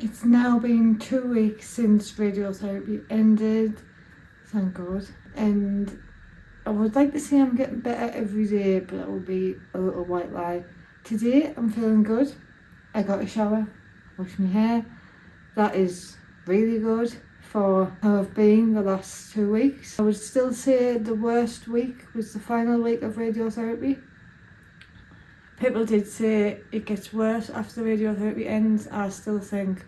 It's now been 2 weeks since radiotherapy ended, thank God. And I would like to say I'm getting better every day, but that would be a little white lie. Today I'm feeling good. I got a shower, washed my hair. That is really good for how I've been the last 2 weeks. I would still say the worst week was the final week of radiotherapy. People did say it gets worse after radiotherapy ends. I still think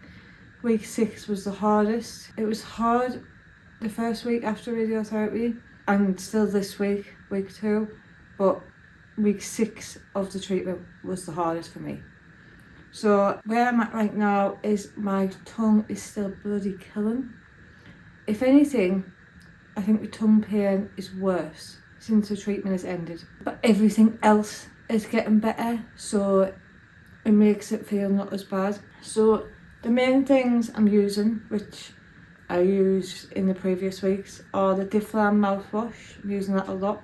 week 6 was the hardest. It was hard the first week after radiotherapy and still this week, week 2, but week 6 of the treatment was the hardest for me. So where I'm at right now is my tongue is still bloody killing. If anything, I think the tongue pain is worse since the treatment has ended. But everything else is getting better, so it makes it feel not as bad. So the main things I'm using, which I used in the previous weeks, are the Difflam mouthwash. I'm using that a lot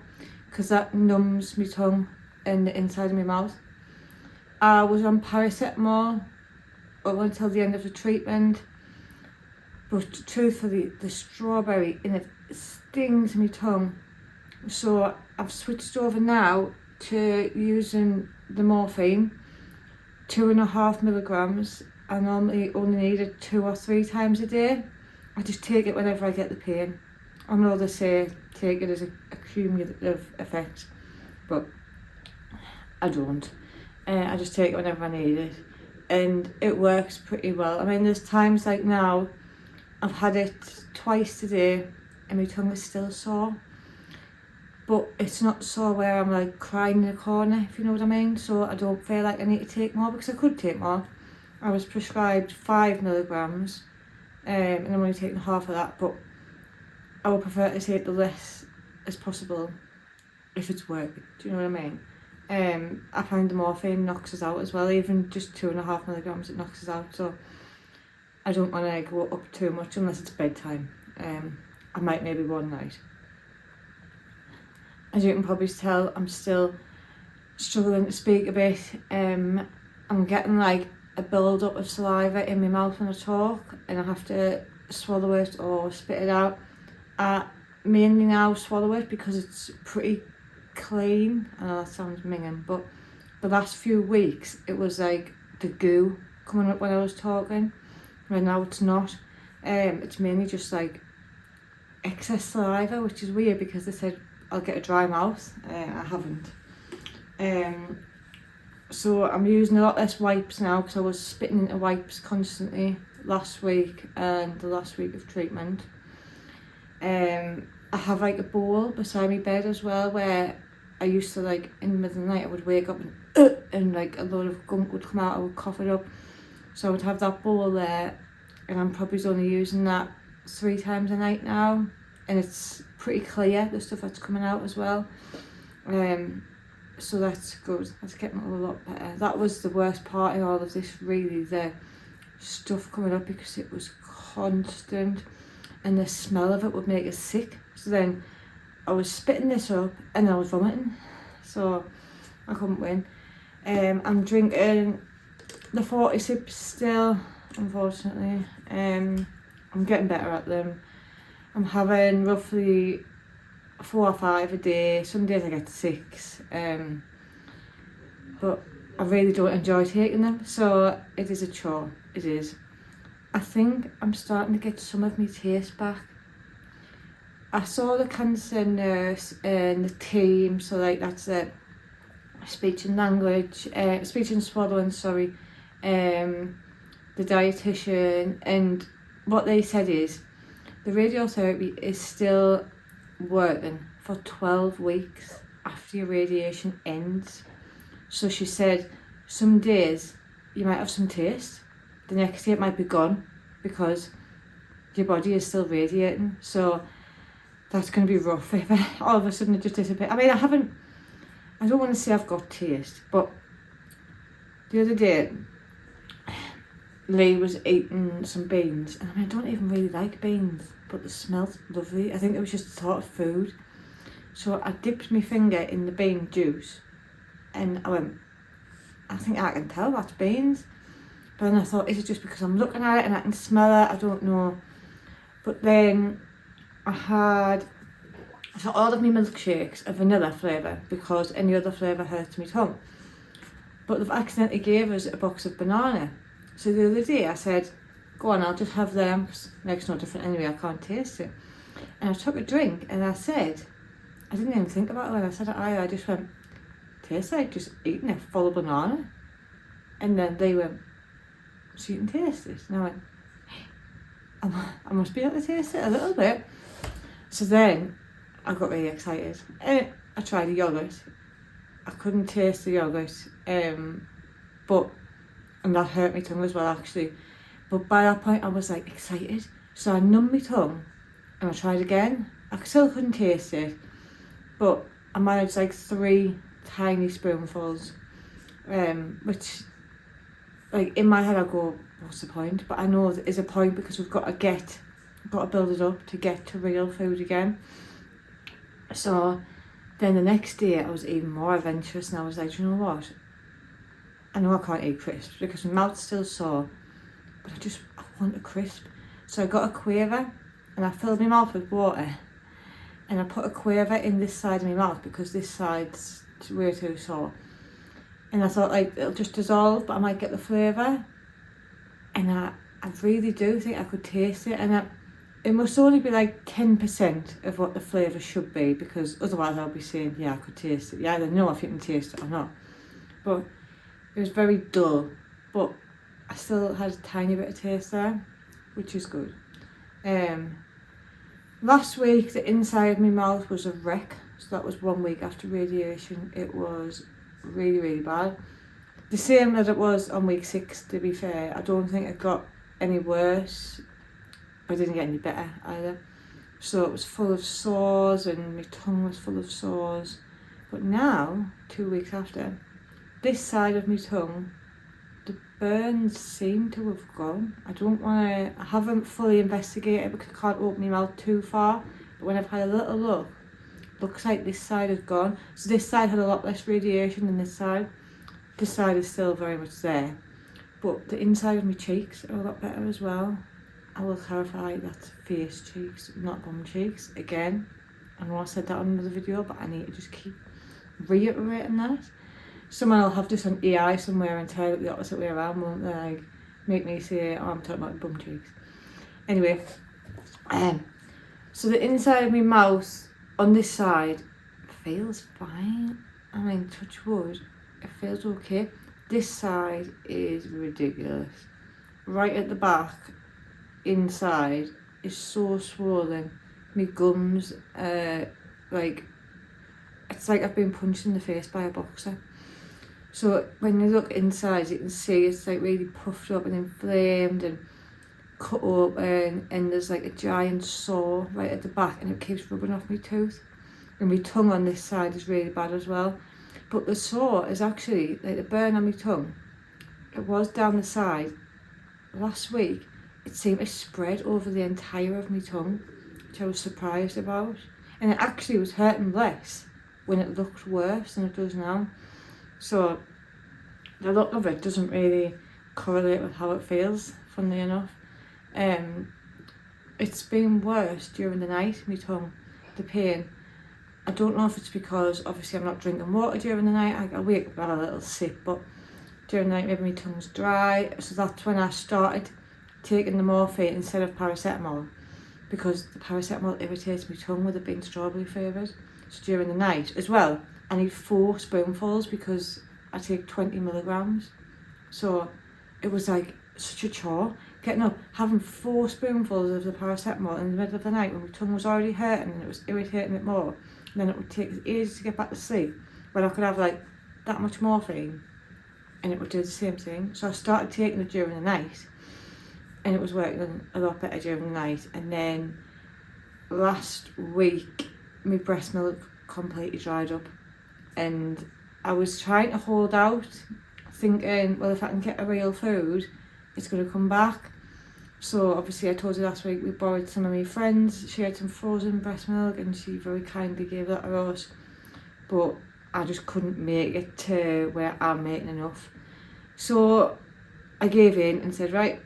because that numbs my tongue and the inside of my mouth. I was on paracetamol up until the end of the treatment, but truthfully the strawberry in it stings my tongue, so I've switched over now to using the morphine, 2.5 milligrams. I normally only need it 2 or 3 times a day. I just take it whenever I get the pain. I know they say take it as a cumulative effect, but I don't. I just take it whenever I need it, and it works pretty well. I mean, there's times like now, I've had it twice today and my tongue is still sore, but it's not sore where I'm like crying in a corner, if you know what I mean. So I don't feel like I need to take more, because I could take more. I was prescribed 5 milligrams, and I'm only taking half of that, but I would prefer to take the less as possible if it's working. Do you know what I mean? I find the morphine knocks us out as well. Even just 2.5 milligrams, it knocks us out. So I don't want to go up too much unless it's bedtime. I might maybe one night. As you can probably tell, I'm still struggling to speak a bit. I'm getting like a build up of saliva in my mouth when I talk, and I have to swallow it or spit it out. I mainly now swallow it because it's pretty clean. I know that sounds minging, but the last few weeks it was like the goo coming up when I was talking. Right now it's not. It's mainly just like excess saliva, which is weird because they said I'll get a dry mouth. I haven't. So I'm using a lot less wipes now, because I was spitting into wipes constantly last week and the last week of treatment. I have like a bowl beside my bed as well, where I used to, like, in the middle of the night I would wake up and like a load of gunk would come out. I would cough it up, so I would have that bowl there, and I'm probably only using that 3 times a night now, and it's pretty clear, the stuff that's coming out as well. So that's good. That's getting a lot better. That was the worst part in all of this, really, the stuff coming up, because it was constant and the smell of it would make us sick. So then I was spitting this up and I was vomiting, so I couldn't win. I'm drinking the 40 sips still, unfortunately. I'm getting better at them. I'm having roughly 4 or 5 a day. Some days I get to 6, but I really don't enjoy taking them, so it is a chore. It is. I think I'm starting to get some of my taste back. I saw the cancer nurse and the team, so like that's the speech and language, speech and swallowing, sorry, the dietitian, and what they said is the radiotherapy is still working for 12 weeks after your radiation ends. So she said some days you might have some taste, the next day it might be gone because your body is still radiating. So that's going to be rough if all of a sudden it just disappears. I mean, I don't want to say I've got taste, but the other day Lee was eating some beans, and I mean, I don't even really like beans, but they smelled lovely. I think it was just the thought of food. So I dipped my finger in the bean juice and I went, I think I can tell that's beans. But then I thought, is it just because I'm looking at it and I can smell it? I don't know. But then so all of my milkshakes are vanilla flavour because any other flavour hurts my tongue. But they've accidentally gave us a box of banana. So the other day I said, go on, I'll just have them, because it's no different anyway, I can't taste it. And I took a drink and I said, I didn't even think about it when I said it either, I just went, tastes like just eating a full banana. And then they went, so you can taste it? And I went, I must be able to taste it a little bit. So then I got really excited. And I tried the yoghurt. I couldn't taste the yoghurt, and that hurt my tongue as well actually. But by that point I was like excited. So I numbed my tongue and I tried again. I still couldn't taste it, but I managed like 3 tiny spoonfuls, which like in my head I go, what's the point? But I know there is a point because we've got to build it up to get to real food again. So then the next day I was even more adventurous and I was like, you know what? I know I can't eat crisps because my mouth's still sore, but I want a crisp. So I got a quaver and I filled my mouth with water and I put a quaver in this side of my mouth because this side's way too sore. And I thought like it'll just dissolve, but I might get the flavour. And I really do think I could taste it, and it must only be like 10% of what the flavour should be, because otherwise I'll be saying, yeah, I could taste it. You either know if you can taste it or not. But it was very dull, but I still had a tiny bit of taste there, which is good. Last week, the inside of my mouth was a wreck. So that was 1 week after radiation. It was really, really bad. The same as it was on week 6, to be fair. I don't think it got any worse. I didn't get any better either. So it was full of sores and my tongue was full of sores. But now, 2 weeks after, this side of my tongue, the burns seem to have gone. I haven't fully investigated because I can't open my mouth too far. But when I've had a little look, looks like this side has gone. So this side had a lot less radiation than this side. This side is still very much there. But the inside of my cheeks are a lot better as well. I will clarify that's face cheeks, not bum cheeks. Again, I know I said that on another video, but I need to just keep reiterating that. Someone will have this on AI somewhere and tell it the opposite way around, won't they? Like, make me say, oh, I'm talking about bum cheeks. Anyway, so the inside of my mouth on this side feels fine. I mean, touch wood, it feels okay. This side is ridiculous. Right at the back, inside, is so swollen. My gums, like, it's like I've been punched in the face by a boxer. So when you look inside, you can see it's like really puffed up and inflamed and cut open, and there's like a giant sore right at the back, and it keeps rubbing off my tooth. And my tongue on this side is really bad as well. But the sore is actually, like the burn on my tongue, it was down the side. Last week, it seemed to spread over the entire of my tongue, which I was surprised about. And it actually was hurting less when it looked worse than it does now. So the look of it doesn't really correlate with how it feels, funnily enough. It's been worse during the night, my tongue, the pain. I don't know if it's because obviously I'm not drinking water during the night. I wake up and have a little sip, but during the night maybe my tongue's dry. So that's when I started taking the morphine instead of paracetamol, because the paracetamol irritates my tongue with it being strawberry flavoured. So during the night as well, I need 4 spoonfuls because I take 20 milligrams. So it was like such a chore getting up, having 4 spoonfuls of the paracetamol in the middle of the night when my tongue was already hurting and it was irritating it more. And then it would take ages to get back to sleep, when I could have like that much morphine and it would do the same thing. So I started taking it during the night and it was working a lot better during the night. And then last week my breast milk completely dried up, and I was trying to hold out thinking, well, if I can get a real food, it's going to come back. So obviously I told you last week we borrowed some of my friends. She had some frozen breast milk and she very kindly gave that to us, but I just couldn't make it to where I'm making enough. So I gave in and said, right,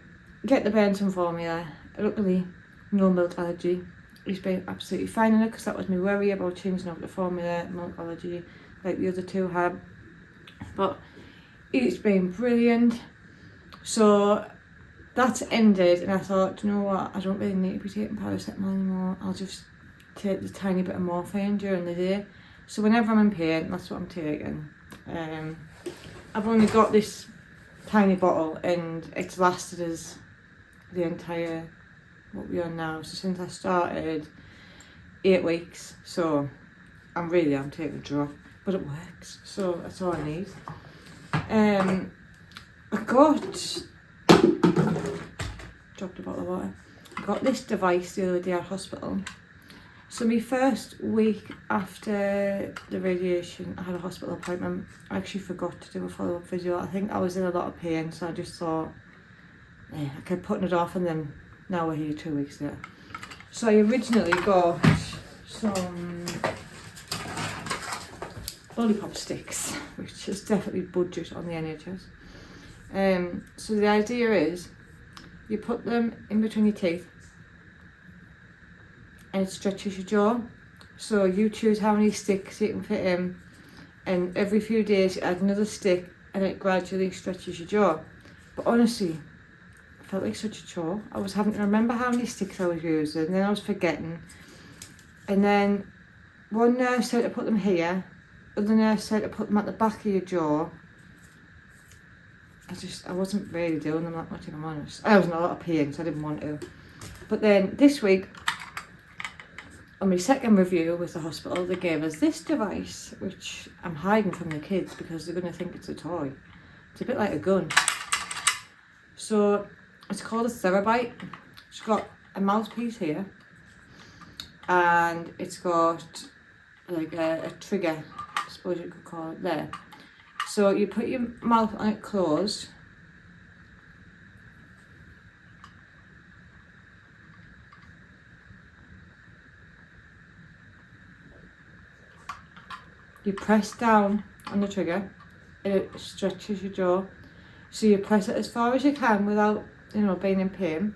get the bairn some formula. Luckily, no milk allergy. He's been absolutely fine in it, because that was my worry about changing over the formula, milk allergy, like the other two had. But it's been brilliant. So that's ended, and I thought, you know what, I don't really need to be taking paracetamol anymore. I'll just take the tiny bit of morphine during the day. So whenever I'm in pain, that's what I'm taking. I've only got this tiny bottle, and it's lasted us the entire, what we're on now, so since I started, 8 weeks. So I'm taking a drop, but it works, so that's all I need. I dropped a bottle of water. I got this device the other day at hospital. So my first week after the radiation, I had a hospital appointment. I actually forgot to do a follow-up physio. I think I was in a lot of pain, so I just thought, I kept putting it off, and then now we're here 2 weeks later. So I originally got some lollipop sticks, which is definitely budget on the NHS. So the idea is, you put them in between your teeth, and it stretches your jaw. So you choose how many sticks you can fit in, and every few days you add another stick, and it gradually stretches your jaw. But honestly, it felt like such a chore. I was having to remember how many sticks I was using, and then I was forgetting. And then one nurse said to put them here, other nurse said to put them at the back of your jaw. I wasn't really doing them that much, if I'm honest. I was in a lot of pain, so I didn't want to. But then this week, on my second review with the hospital, they gave us this device, which I'm hiding from the kids because they're going to think it's a toy. It's a bit like a gun. So it's called a Therabite. It's got a mouthpiece here, and it's got like a trigger, I suppose you could call it, there. So you put your mouth on it closed, you press down on the trigger, and it stretches your jaw. So you press it as far as you can without, being in pain,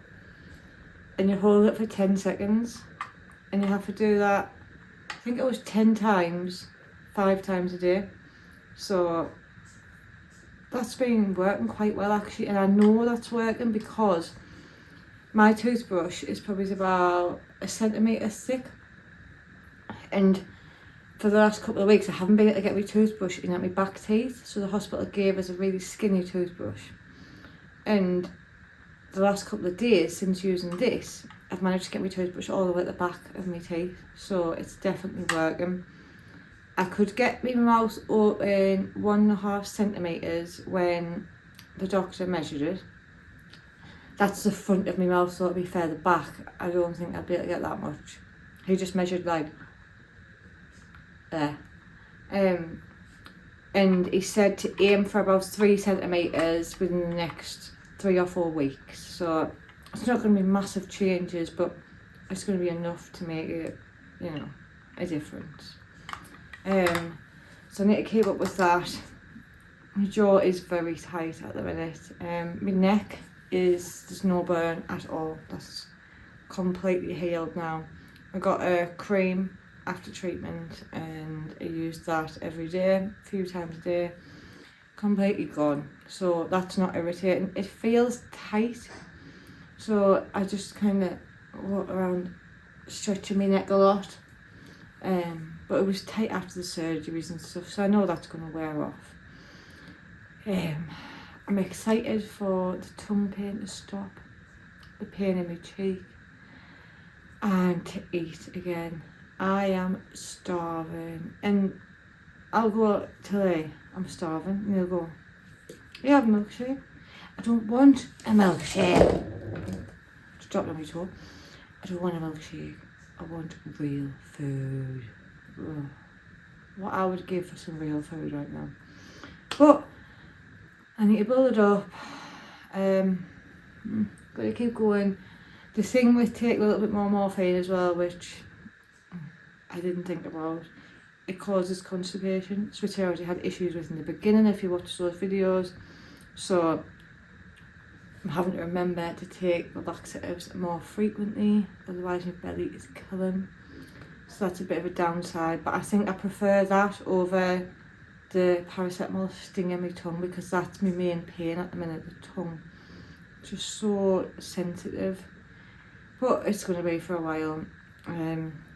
and you hold it for 10 seconds, and you have to do that, I think it was 10 times, 5 times a day. So that's been working quite well, actually, and I know that's working because my toothbrush is probably about 1 centimetre thick, and for the last couple of weeks I haven't been able to get my toothbrush in at my back teeth, so the hospital gave us a really skinny toothbrush. And the last couple of days since using this, I've managed to get my toothbrush all the way at the back of my teeth, so it's definitely working. I could get my mouth open 1.5 centimetres when the doctor measured it. That's the front of my mouth, so it'll be further back. I don't think I'd be able to get that much. He just measured like there. And he said to aim for about 3 centimetres within the next 3 or 4 weeks. So it's not going to be massive changes, but it's going to be enough to make it, a difference. So I need to keep up with that. My jaw is very tight at the minute. My neck there's no burn at all. That's completely healed now. I got a cream after treatment, and I used that every day, a few times a day. Completely gone. So that's not irritating. It feels tight, so I just kind of walk around stretching my neck a lot. But it was tight after the surgeries and stuff, so I know that's going to wear off. I'm excited for the tongue pain to stop, the pain in my cheek, and to eat again. I am starving, and I'll go today, I'm starving, and he'll go, you have a milkshake? I don't want a milkshake. Just dropped on my toe. I don't want a milkshake. I want real food. Ugh. What I would give for some real food right now. But I need to build it up. Gotta keep going. The thing with taking a little bit more morphine as well, which I didn't think about, it causes constipation, which I already had issues with in the beginning if you watch those videos. So I'm having to remember to take the laxatives more frequently, otherwise my belly is killing. So that's a bit of a downside, but I think I prefer that over the paracetamol stinging my tongue, because that's my main pain at the minute, the tongue. Just so sensitive. But it's going to be for a while.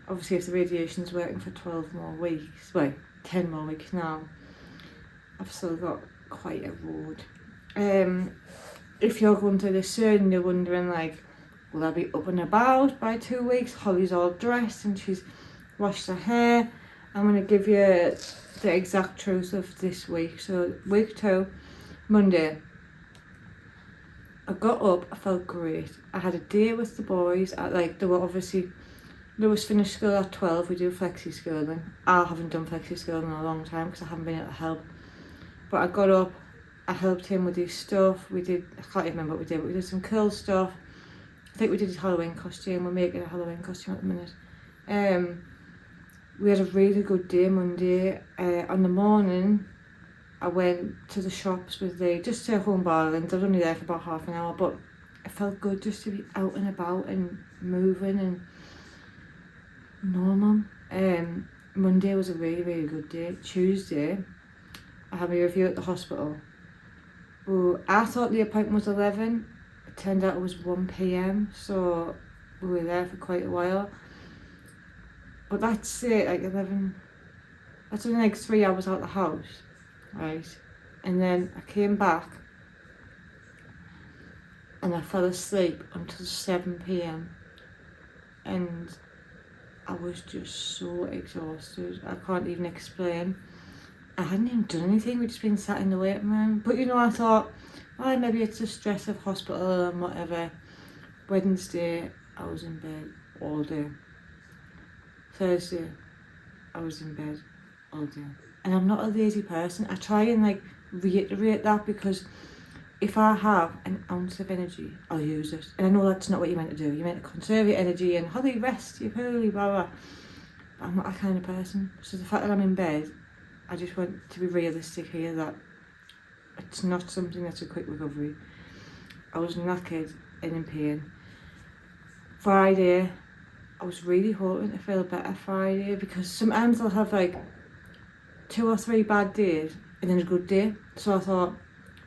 Obviously if the radiation's working for 12 more weeks, well, 10 more weeks now, I've still got quite a road. If you're going through this soon and you're wondering like, will I be up and about by 2 weeks? Holly's all dressed and she's washed her hair. I'm going to give you the exact truth of this week. So week 2, Monday, I got up, I felt great. I had a day with the boys. They were obviously, Lewis finished school at 12, we do flexi schooling. I haven't done flexi schooling in a long time because I haven't been able to help. But I got up, I helped him with his stuff. I can't even remember what we did, but we did some cool stuff. I think we did his Halloween costume. We're making a Halloween costume at the minute. We had a really good day Monday. On the morning, I went to the shops just to home bargains. I was only there for about half an hour, but it felt good just to be out and about and moving and normal. Monday was a really, really good day. Tuesday, I had my review at the hospital. Well, I thought the appointment was 11. It turned out it was 1 p.m. So we were there for quite a while. But that's it, like 11. That's only like 3 hours out of the house, right? And then I came back and I fell asleep until 7 p.m. And I was just so exhausted. I can't even explain. I hadn't even done anything, we'd just been sat in the waiting room. But you know, I thought, well, maybe it's the stress of hospital and whatever. Wednesday, I was in bed all day. Thursday, I was in bed all day. And I'm not a lazy person. I try and like reiterate that, because if I have an ounce of energy, I'll use it. And I know that's not what you're meant to do. You're meant to conserve your energy and Holly, rest, you're poorly, blah, blah. But I'm not that kind of person. So the fact that I'm in bed, I just want to be realistic here that it's not something that's a quick recovery. I was knackered and in pain. Friday, I was really hoping to feel better Friday, because sometimes I'll have like 2 or 3 bad days and then a good day. So I thought,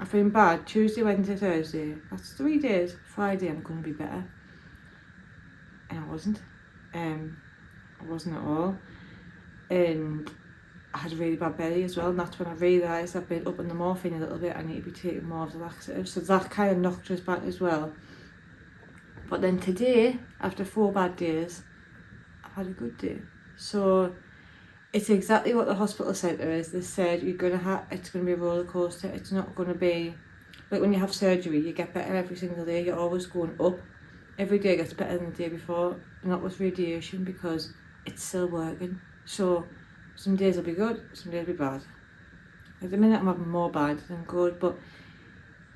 I'm feeling bad Tuesday, Wednesday, Thursday. That's 3 days. Friday, I'm going to be better. And I wasn't. I wasn't at all. And I had a really bad belly as well, and that's when I realised I've been up on the morphine a little bit. I need to be taking more of the laxatives. So that kind of knocked us back as well. But then today, after 4 bad days, I've had a good day. So it's exactly what the hospital centre is. They said it's going to be a roller coaster. It's not going to be like when you have surgery, you get better every single day. You're always going up. Every day gets better than the day before. Not with radiation, because it's still working. So some days will be good, some days will be bad. At the minute I'm having more bad than good, but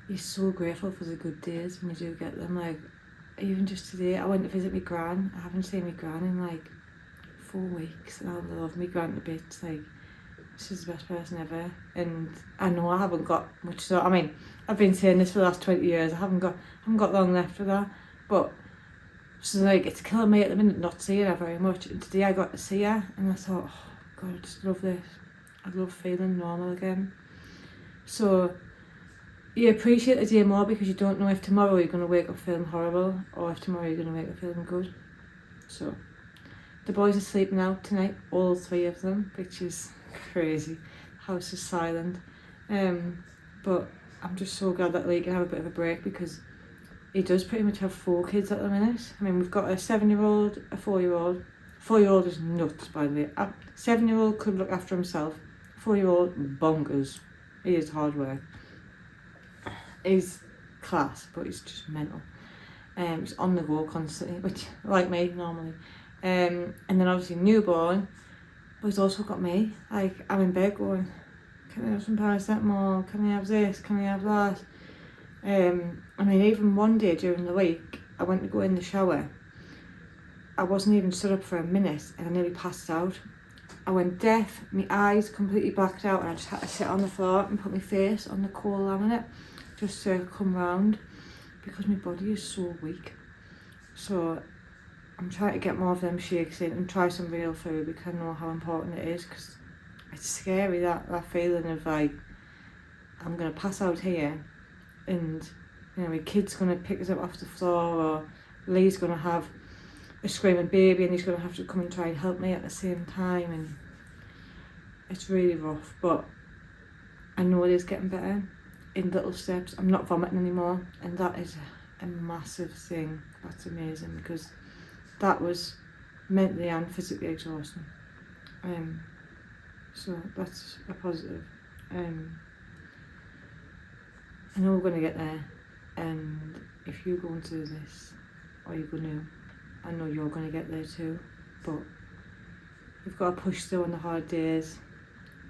you're so grateful for the good days when you do get them. Like, even just today, I went to visit my gran. I haven't seen my gran in like 4 weeks, and I love my gran to bits. Like, she's the best person ever. And I know I haven't got much, so I mean, I've been saying this for the last 20 years. I haven't got long left for that. But so like, it's killing me at the minute not seeing her very much. And today I got to see her, and I thought, oh God, I just love this. I love feeling normal again. So you appreciate the day more, because you don't know if tomorrow you're going to wake up feeling horrible or if tomorrow you're going to wake up feeling good. So the boys are sleeping out tonight, all 3 of them, which is crazy. The house is silent. But I'm just so glad that Lee can have a bit of a break, because he does pretty much have 4 kids at the minute. I mean, we've got a 7-year-old, a 4-year-old. 4-year-old is nuts, by the way. A 7-year-old could look after himself. 4-year-old, bonkers. He is hard work. He's class, but he's just mental. He's on the go constantly, which, like me, normally. And then obviously newborn, but he's also got me. Like, I'm in bed going, can I have some paracetamol? Can I have this? Can I have that? I mean, even one day during the week, I went to go in the shower. I wasn't even stood up for a minute and I nearly passed out. I went deaf, my eyes completely blacked out, and I just had to sit on the floor and put my face on the coal laminate just to come round. because my body is so weak. So I'm trying to get more of them shakes in and try some real food because I know how important it is, because it's scary, that feeling of like, I'm going to pass out here and, you know, my kid's going to pick us up off the floor, or Lee's going to have a screaming baby and he's going to have to come and try and help me at the same time, and it's really rough, but I know it is getting better in little steps. I'm not vomiting anymore, and that is a massive thing. That's amazing, because that was mentally and physically exhausting. So that's a positive. I know we're going to get there, and if you're going through this, or you're going to, I know you're going to get there too, but we've got to push through on the hard days,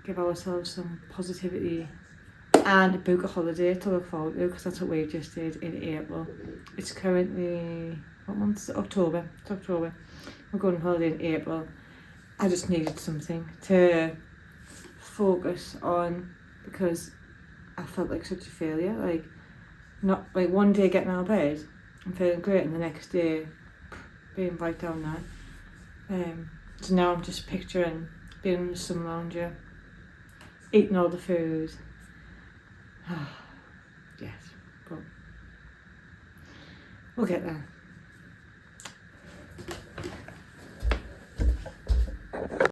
give ourselves some positivity, and book a holiday to look forward to, because that's what we just did in April. It's currently, what month is it? October. It's October. We're going on holiday in April. I just needed something to focus on, because I felt like such a failure. Like, not like one day getting out of bed and feeling great, and the next day being right down there. So now I'm just picturing being in the sun lounger, eating all the food. Yes, but we'll get there.